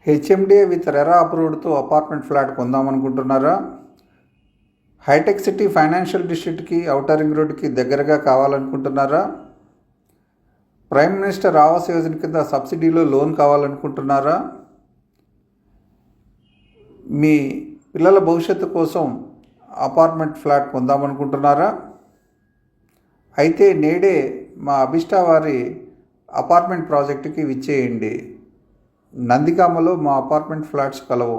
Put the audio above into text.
HMDA with RERA అప్రూవ్డ్తో apartment flat కొందామనుకుంటున్నారా? హైటెక్ సిటీ ఫైనాన్షియల్ డిస్ట్రిక్ట్కి ఔటర్ రింగ్ రోడ్కి దగ్గరగా కావాలనుకుంటున్నారా? ప్రైమ్ మినిస్టర్ ఆవాస్ యోజన కింద సబ్సిడీలో లోన్ కావాలనుకుంటున్నారా? మీ పిల్లల భవిష్యత్తు కోసం అపార్ట్మెంట్ ఫ్లాట్ కొందామనుకుంటున్నారా? అయితే నేడే మా అభిష్టా వారి అపార్ట్మెంట్ ప్రాజెక్టుకి విచ్చేయండి. నందిగామలో మా అపార్ట్మెంట్ ఫ్లాట్స్ కలవు.